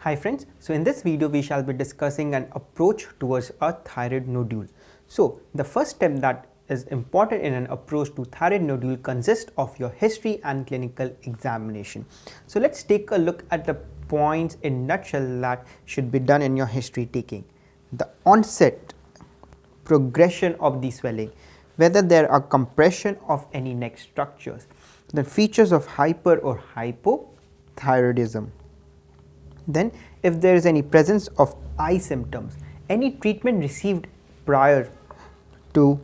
Hi friends, so in this video we shall be discussing an approach towards a thyroid nodule. So the first step that is important in an approach to thyroid nodule consists of your history and clinical examination. So let's take a look at the points in nutshell that should be done in your history taking. The onset, progression of the swelling, whether there are compression of any neck structures, the features of hyper or hypothyroidism. Then if there is any presence of eye symptoms, any treatment received prior to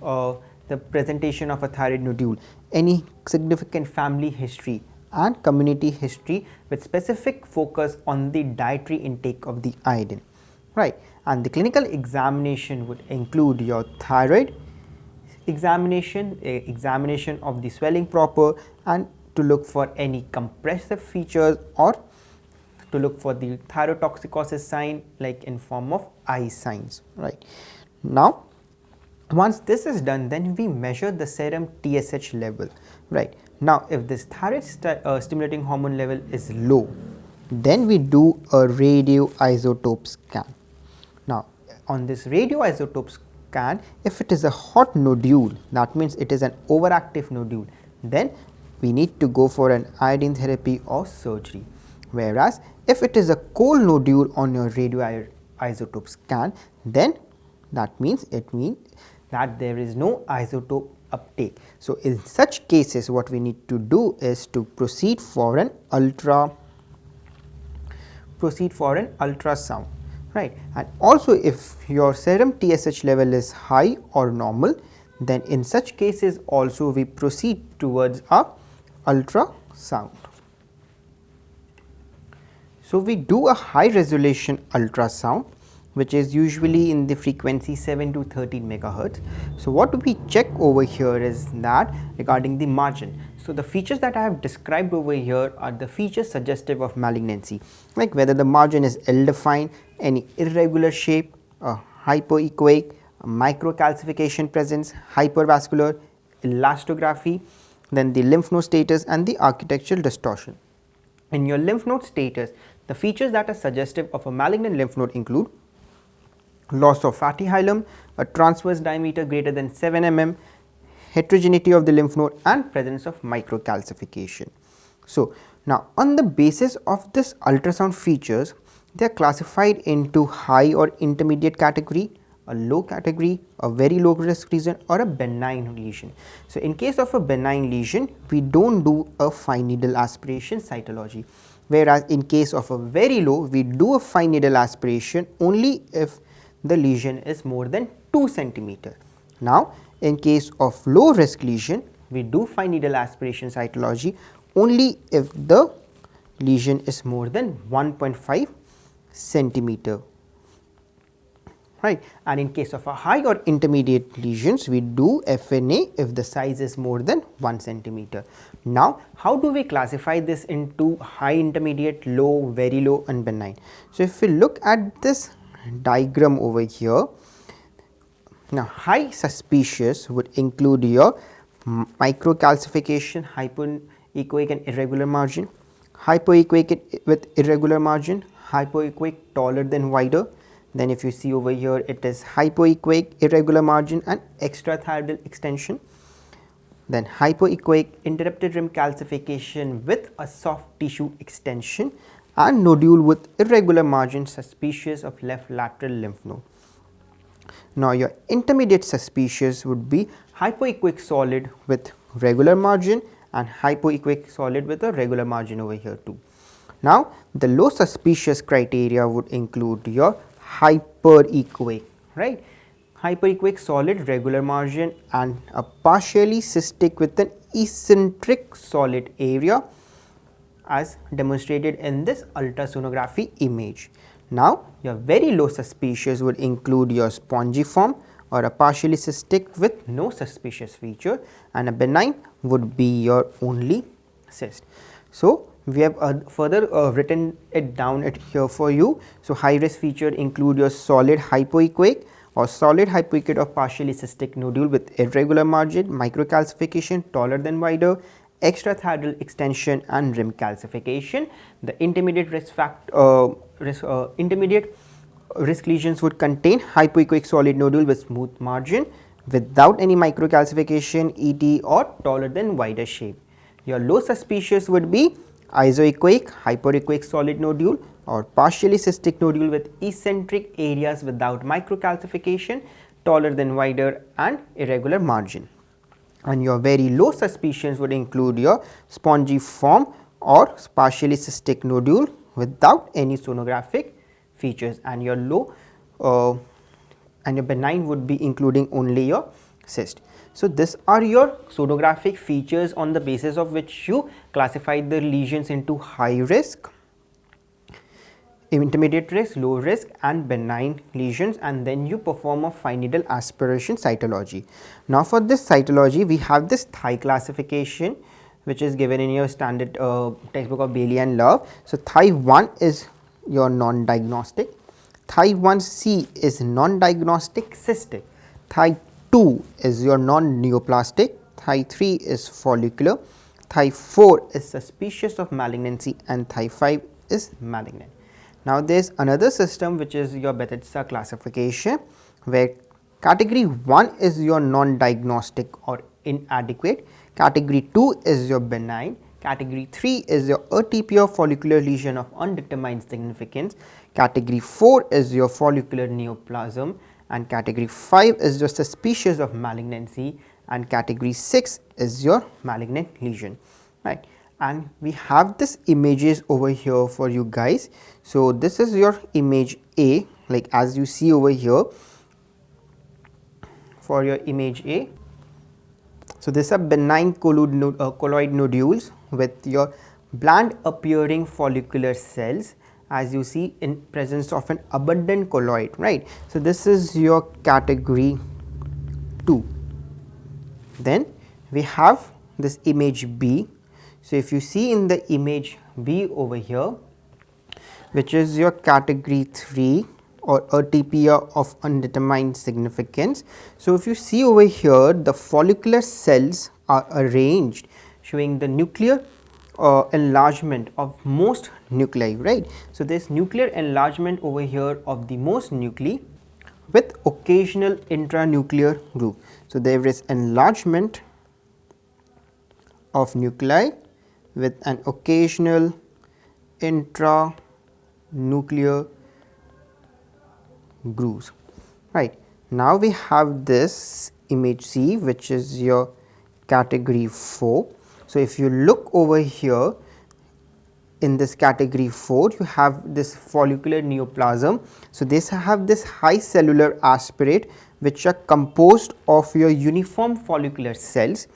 the presentation of a thyroid nodule, any significant family history and community history with specific focus on the dietary intake of the iodine, right. And the clinical examination would include your thyroid examination, examination of the swelling proper, and to look for any compressive features or to look for the thyrotoxicosis sign like in form of eye signs, right. Now once this is done, then we measure the serum TSH level, right. Now if this thyroid stimulating hormone level is low, then we do a radioisotope scan. Now on this radioisotope scan, if it is a hot nodule, that means it is an overactive nodule, then we need to go for an iodine therapy or surgery. Whereas if it is a cold nodule on your radioisotope scan, then that means that there is no isotope uptake. So in such cases what we need to do is to proceed for an ultrasound, right. And also if your serum TSH level is high or normal, then in such cases also we proceed towards a ultrasound. So we do a high resolution ultrasound, which is usually in the frequency 7 to 13 megahertz. So what we check over here is that regarding the margin. So the features that I have described over here are the features suggestive of malignancy, like whether the margin is ill-defined, any irregular shape, a hypoechoic, a microcalcification presence, hypervascular, elastography, then the lymph node status and the architectural distortion. In your lymph node status, the features that are suggestive of a malignant lymph node include loss of fatty hilum, a transverse diameter greater than 7 mm, heterogeneity of the lymph node and presence of microcalcification. So now on the basis of this ultrasound features, they are classified into high or intermediate category, a low category, a very low risk lesion or a benign lesion. So in case of a benign lesion, we don't do a fine needle aspiration cytology, whereas in case of a very low, we do a fine needle aspiration only if the lesion is more than 2 centimeter. Now in case of low risk lesion, we do fine needle aspiration cytology only if the lesion is more than 1.5 centimeter, right. And in case of a high or intermediate lesions, we do FNA if the size is more than 1 centimeter. Now how do we classify this into high, intermediate, low, very low and benign? So if we look at this diagram over here, now high suspicious would include your microcalcification, hypoechoic and irregular margin, hypoechoic with irregular margin, hypoechoic taller than wider. Then if you see over here, it is hypoechoic, irregular margin and extrathyroidal extension. Then hypoechoic, interrupted rim calcification with a soft tissue extension and nodule with irregular margin suspicious of left lateral lymph node. Now your intermediate suspicious would be hypoechoic solid with regular margin and hypoechoic solid with a regular margin over here too. Now the low suspicious criteria would include your hyperechoic, right, hyperechoic solid, regular margin and a partially cystic with an eccentric solid area as demonstrated in this ultrasonography image. Now your very low suspicious would include your spongiform or a partially cystic with no suspicious feature, and a benign would be your only cyst. So we have further written it down here for you. So high risk feature include your solid hypoechoic or solid hypoechoic or partially cystic nodule with irregular margin, microcalcification taller than wider, extrathyroidal extension and rim calcification. The intermediate intermediate risk lesions would contain hypoechoic solid nodule with smooth margin without any microcalcification, ET, or taller than wider shape. Your low suspicious would be isoechoic, hyperechoic solid nodule or partially cystic nodule with eccentric areas without microcalcification, taller than wider and irregular margin. And your very low suspicions would include your spongiform or partially cystic nodule without any sonographic features, and your low and your benign would be including only your cyst. So, these are your sonographic features on the basis of which you classify the lesions into high risk, intermediate risk, low risk and benign lesions, and then you perform a fine needle aspiration cytology. Now, for this cytology we have this Thigh classification which is given in your standard textbook of Bailey and Love. So, Thigh 1 is your non-diagnostic, Thigh 1C is non-diagnostic cystic, Thigh 2 is your non-neoplastic, Thigh 3 is follicular, Thigh 4 is suspicious of malignancy and Thigh 5 is malignant. Now, there is another system which is your Bethesda classification, where category 1 is your non-diagnostic or inadequate, category 2 is your benign, category 3 is your ATP or follicular lesion of undetermined significance, category 4 is your follicular neoplasm, and category 5 is your suspicious of malignancy, and category 6 is your malignant lesion, right. And we have this images over here for you guys. So, this is your image A, like as you see over here for your image A. So, these are benign colloid nodules with your bland appearing follicular cells, as you see in presence of an abundant colloid, right. So, this is your category 2. Then we have this image B. So, if you see in the image B over here, which is your category 3 or atypia of undetermined significance. So, if you see over here, the follicular cells are arranged showing the nuclear enlargement of most nuclei, right. So, there is nuclear enlargement over here of the most nuclei with occasional intranuclear groove. So, there is enlargement of nuclei with an occasional intranuclear grooves, right. Now, we have this image C, which is your category 4. So, if you look over here in this category 4, you have this follicular neoplasm. So, this have this high cellular aspirate which are composed of your uniform follicular cells.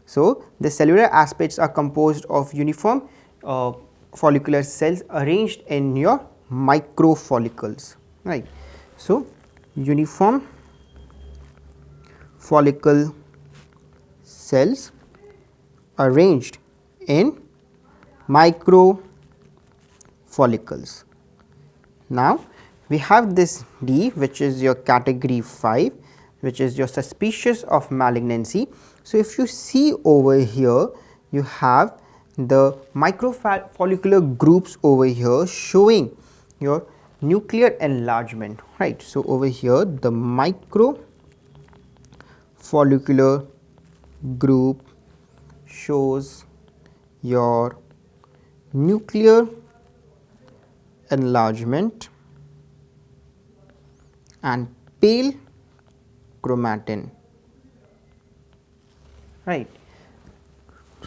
So, the cellular aspects are composed of uniform follicular cells arranged in your microfollicles, right. So, uniform follicle cells arranged in microfollicles. Now, we have this D, which is your category 5, which is your suspicious of malignancy. So, if you see over here, you have the microfollicular groups over here showing your nuclear enlargement, right. So, over here the microfollicular group shows your nuclear enlargement and pale chromatin, right.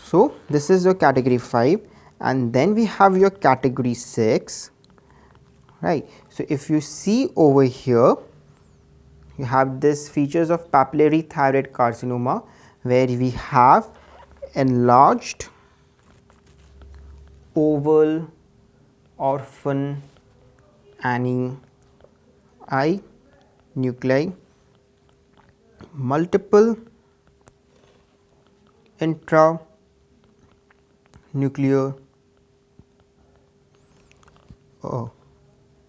So, this is your category 5, and then we have your category 6, right. So, if you see over here, you have this features of papillary thyroid carcinoma, where we have enlarged oval orphan Annie I nuclei, multiple intranuclear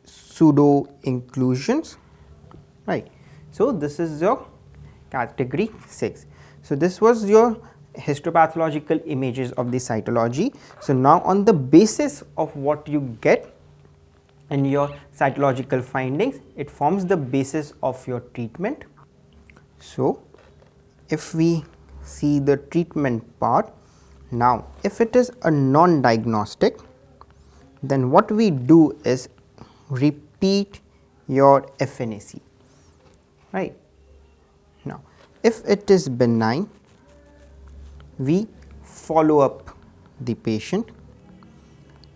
pseudo inclusions, right. So, this is your category 6. So, this was your histopathological images of the cytology. So now on the basis of what you get in your cytological findings, it forms the basis of your treatment. So if we see the treatment part, now if it is a non-diagnostic, then what we do is repeat your FNAC, right. Now if it is benign, we follow up the patient.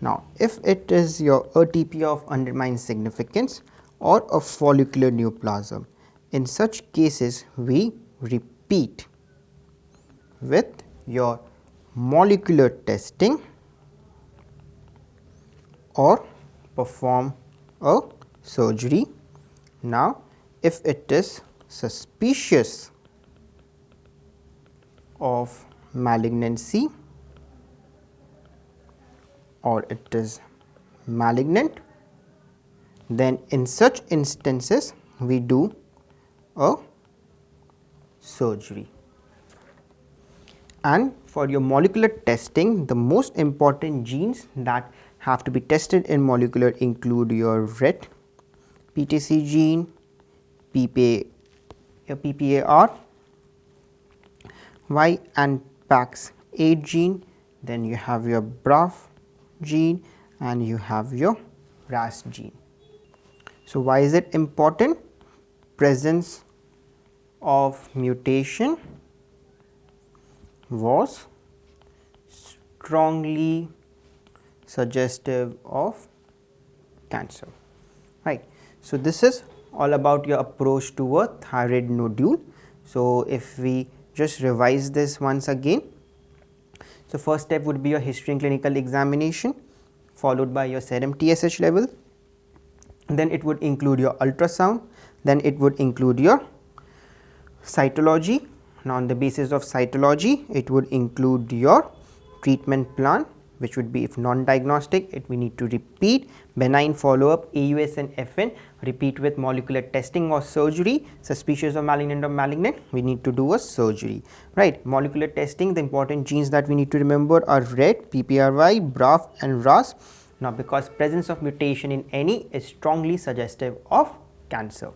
Now if it is your ATP of undetermined significance or a follicular neoplasm, in such cases we repeat with your molecular testing or perform a surgery. Now if it is suspicious of malignancy or it is malignant, then in such instances we do a surgery. And for your molecular testing, the most important genes that have to be tested in molecular include your RET, PTC gene, PPAR, Y and PAX8 gene, then you have your BRAF gene and you have your RAS gene. So why is it important? Presence of mutation was strongly suggestive of cancer, right. So this is all about your approach to a thyroid nodule. So if we just revise this once again, so first step would be your history and clinical examination, followed by your serum TSH level, then it would include your ultrasound, then it would include your cytology. Now on the basis of cytology, it would include your treatment plan, which would be, if non-diagnostic, we need to repeat benign follow-up, AUS and FN, repeat with molecular testing or surgery. Suspicious of malignant, we need to do a surgery, right. Molecular testing, the important genes that we need to remember are RET, PPRY, BRAF and RAS. Now because presence of mutation in any is strongly suggestive of cancer.